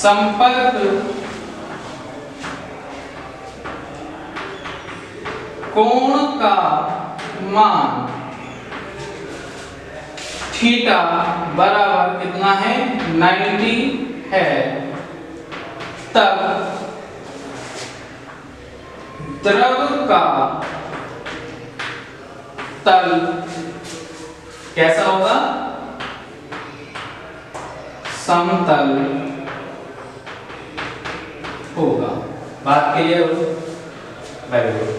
संपर्क कोण का मान थीटा बराबर कितना है 90 है, तब द्रव का तल कैसा होगा, समतल होगा। बात क्लियर हो? Very good.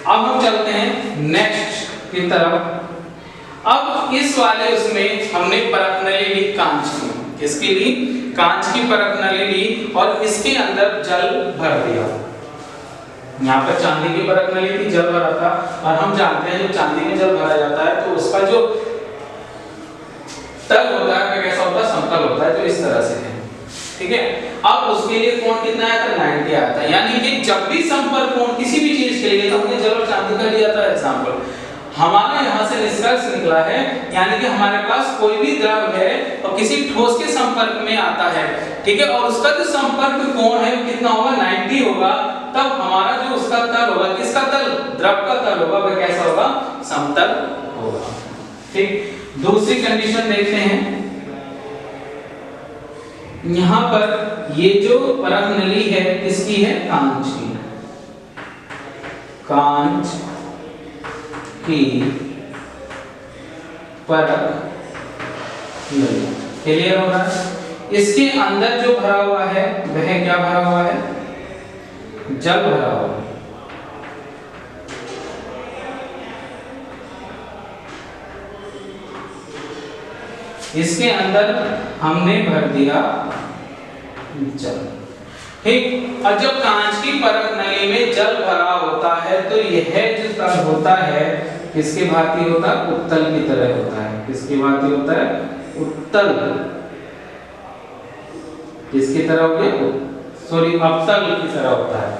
अब हम चलते हैं नेक्स्ट की तरफ। अब इस वाले उसमें हमने परत नली ली कांच की, किसकी ली, कांच की परत नली ली और इसके अंदर जल भर दिया। यहाँ पर चांदी की परत नली थी, जल भरा था, और हम जानते हैं जब चांदी में जल भरा जाता है तो उसका जो तल होता है कैसा होता है, समतल होता है, जो इस तरह से है। ठीक है, अब उसके लिए कोण कितना आया था 90 आया था। यानी कि जब भी संपर्क कोण किसी भी चीज के लिए, तो हमने जल और चांदी का लिया था एग्जांपल, हमारा यहाँ से निष्कर्ष निकला है, यानी कि हमारे पास कोई भी द्रव है और किसी ठोस के संपर्क में आता है, ठीक है, और उसका जो संपर्क कोण है वो कितना होगा 90 होगा, तब hamaरा जो उसका तल होगा, किसका तल, द्रव का तल होगा, वह कैसा होगा, समतल होगा। ठीक, दूसरी कंडीशन देखते हैं। यहाँ पर ये जो परत नली है किसकी है, कांच की, कांच की परत नली, क्लियर हो रहा है। इसके अंदर जो भरा हुआ है वह क्या भरा हुआ है, जल भरा हुआ है। इसके अंदर हमने भर दिया जल। ठीक, और जब कांच की परत नली में जल भरा होता है तो यह जो तल होता है किसके भांति होता है, उत्तल की तरह होता है। किसकी भांति होता है, उत्तल, किसकी तरह हो गया, सॉरी अवतल की तरह होता है।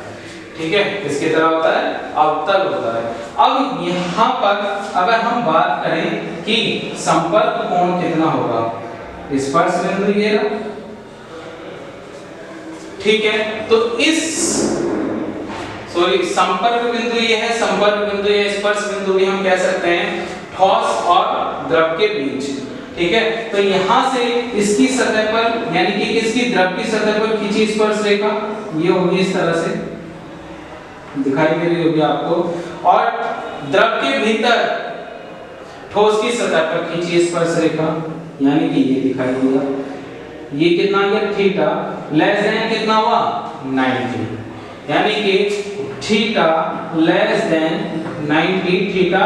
ठीक है, किसकी तरह होता है, अवतल होता है। अब यहाँ पर अगर हम बात करें कि संपर्क कोण कितना होगा, स्पर्श बिंदु ये रहा, ठीक है, तो इस संपर्क बिंदु ये है, संपर्क बिंदु ये, स्पर्श बिंदु भी हम कह सकते हैं ठोस और द्रव के बीच। ठीक है, तो यहां से इसकी सतह पर, यानी कि इसकी द्रव की सतह पर खींची स्पर्श रेखा, ये होगी इस तरह से दिखाई दे रही होगी आपको, और द्रव के भीतर ठोस की सतह पर खींची स्पर्श रेखा, यानी कि ये दिखाई दिया, ये कितना गया थीटा, लेस देन कितना हुआ 90, यानी कि थीटा लेस देन 90, थीटा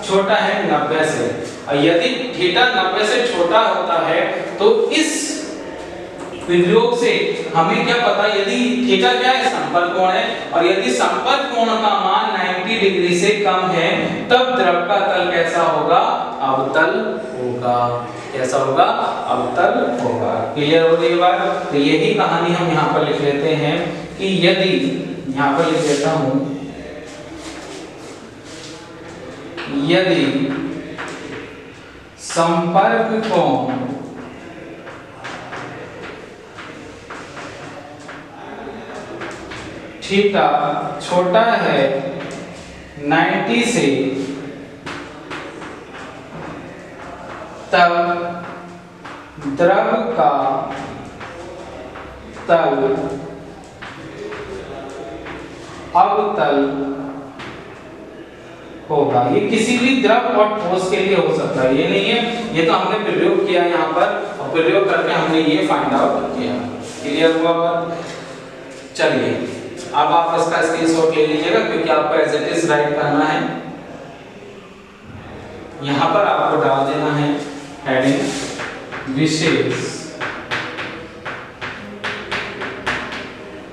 छोटा है 90 से, और यदि थीटा 90 से छोटा होता है तो इस विधियोग से हमें क्या पता, यदि थीटा क्या है, संपर्क कोण है, और यदि संपर्क कोण का मान 90 डिग्री से कम है तब द्रव का तल कैसा होगा, अवतल होगा। कैसा होगा, अवतल होगा। क्लियर हो गई बात? तो यही कहानी हम यहाँ पर लिख लेते हैं कि यदि, यहाँ पर लिख लेता हूं, यदि संपर्क कोण थीटा छोटा है 90 से, तब द्रव का तल अवतल होगा। ये किसी भी द्रव और ठोस के लिए हो सकता है, ये नहीं है, ये तो हमने प्रयोग किया यहाँ पर, और प्रयोग करके हमने ये फाइंड आउट किया। क्लियर हुआ बात? चलिए अब आप इसका स्क्रीनशॉट ले लीजिएगा, क्योंकि आपको एज इट इज राइट करना है। यहाँ पर आपको डाल देना है हेडिंग विशेष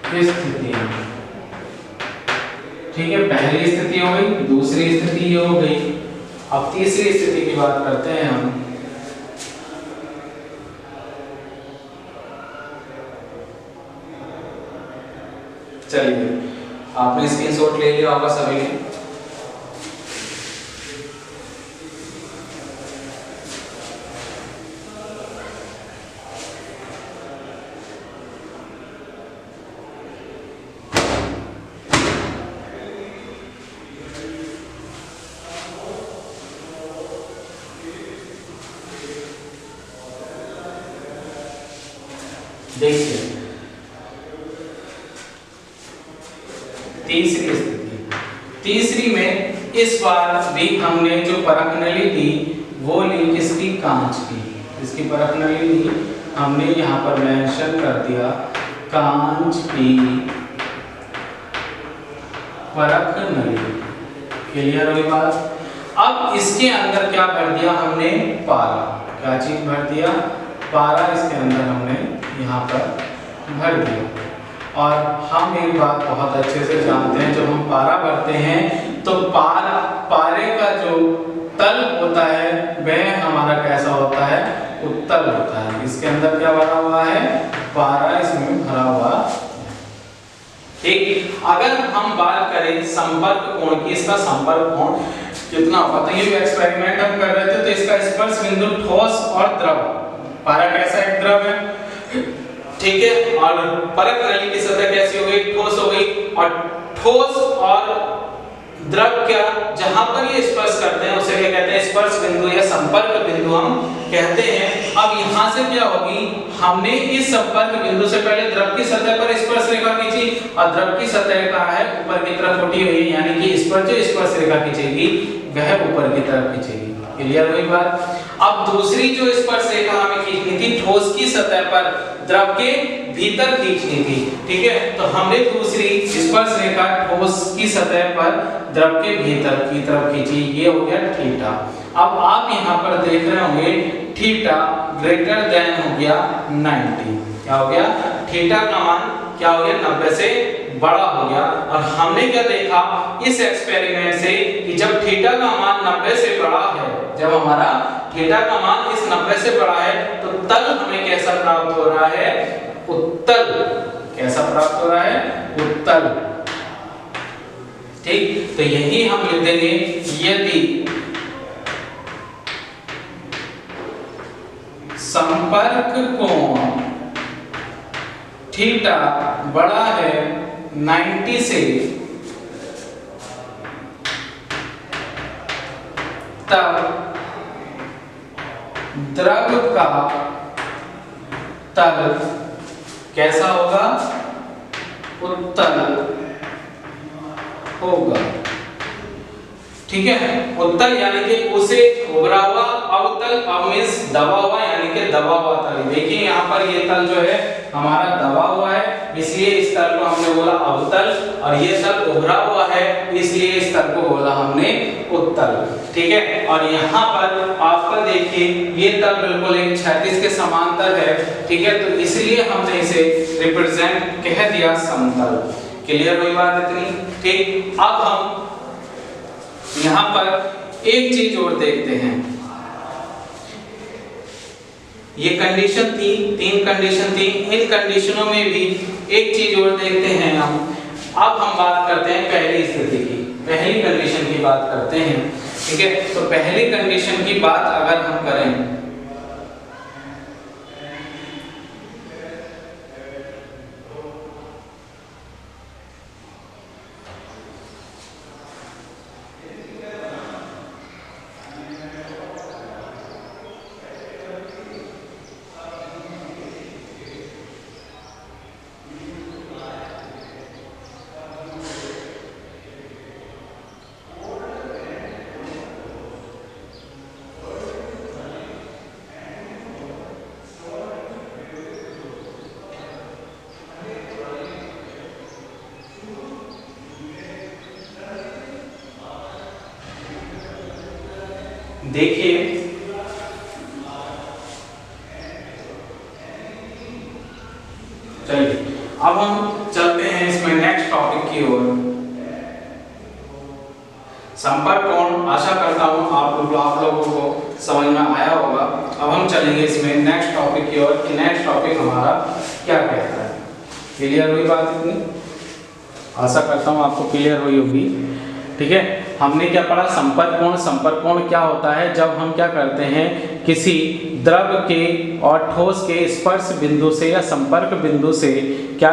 स्थिति। ठीक है, पहली स्थिति हो गई, दूसरी स्थिति ये हो गई, अब तीसरी स्थिति की बात करते हैं हम। चलिए, आपने स्क्रीनशॉट ले लिया होगा सभी ने। देखिए तीसरी स्थिति, तीसरी में इस बार भी हमने जो परख नली ली वो ली किसकी, कांच की। इसकी परख नली ली हमने यहाँ पर मेंशन कर दिया, कांच की परख नली। क्लियर हुई बात। अब इसके अंदर क्या भर दिया हमने, पारा। क्या चीज भर दिया, पारा इसके अंदर हमने यहाँ पर भर दिया। और हम एक बात बहुत अच्छे से जानते हैं, जब हम पारा भरते हैं तो पारे का जो तल होता है वह हमारा कैसा होता है, उत्तल होता है। इसके अंदर क्या भरा हुआ है, पारा इसमें भरा हुआ। ठीक, अगर हम बात करें संपर्क कोण की, इसका संपर्क कोण कितना होगा, तो ये एक्सपेरिमेंट हम कर रहे थे, तो इसका स्पर्श बिंदु ठोस और द्रव, पारा कैसा एक द्रव है, ठीक है, और परख नली की सतह कैसी हो गई, ठोस हो गई। और ठोस और द्रव क्या, जहां पर ये स्पर्श करते हैं उसे क्या कहते हैं, स्पर्श बिंदु या संपर्क बिंदु हम कहते हैं। अब यहां से क्या होगी, हमने इस संपर्क बिंदु से पहले द्रव की सतह पर स्पर्श रेखा खींची, और द्रव की सतह का है ऊपर की तरफ उठी हुई, यानी कि इस पर जो स्पर्श रेखा खींचेगी वह ऊपर की तरफ खींचेगी। क्लियर हुई बात। अब दूसरी जो स्पर्श रेखा हमें खींचनी थी ठोस की सतह पर, द्रव के भीतर खींचनी थी, ठीक है, तो हमने दूसरी स्पर्श रेखा ठोस की सतह पर द्रव के भीतर की तरफ खींची, ये हो गया थीटा। अब आप यहाँ पर देख रहे होंगे थीटा ग्रेटर देन हो गया 90। क्या हो गया, थीटा का मान क्या हो गया, 90 से बड़ा हो गया। और हमने क्या देखा इस एक्सपेरिमेंट से कि जब थीटा का मान 90 से बड़ा है, जब हमारा थीटा का मान इस 90 से बड़ा है तो तल हमें कैसा प्राप्त हो रहा है, उत्तल। कैसा प्राप्त हो रहा है, उत्तल। ठीक, तो यही हम लिख देंगे, यदि संपर्क कोण थीटा बड़ा है 90 से, तब द्रव का तल कैसा होगा, उत्तल होगा। ठीक है, उत्तल यानी कि उसे उभरा हुआ, अवतल मींस दबा हुआ, यानी कि दबा हुआ तल। देखिए यहाँ पर ये तल जो है हमारा दबा हुआ है, इसलिए इस तल को हमने बोला अवतल, और ये तल उभरा हुआ है इसलिए इस तल को बोला हमने उत्तल। ठीक है, और यहाँ पर आपका देखिए ये तल बिल्कुल एक क्षैतिज के समांतर है, ठीक है, तो इसलिए हमने इसे रिप्रेजेंट कह दिया समतल। क्लियर हुई बात इतनी। ठीक, अब हम यहाँ पर एक चीज और देखते हैं, ये कंडीशन थी, 3 कंडीशन थी, इन कंडीशनों में भी एक चीज और देखते हैं हम। अब हम बात करते हैं पहली स्थिति की, पहली कंडीशन की बात करते हैं। ठीक है, तो पहली कंडीशन की बात अगर हम करें, देखिए चलिए अब हम चलते हैं इसमें नेक्स्ट टॉपिक की ओर, संपर्क कोण। आशा करता हूं आप लोगों को समझ में आया होगा। अब हम चलेंगे इसमें नेक्स्ट टॉपिक की ओर कि नेक्स्ट टॉपिक हमारा क्या कहता है। क्लियर हुई बात इतनी, आशा करता हूं आपको क्लियर हुई होगी। ठीक है, हमने क्या पढ़ा, संपर्क कोण। संपर्क कोण क्या होता है, जब हम क्या करते हैं किसी द्रव के और ठोस के स्पर्श बिंदु से या संपर्क बिंदु से क्या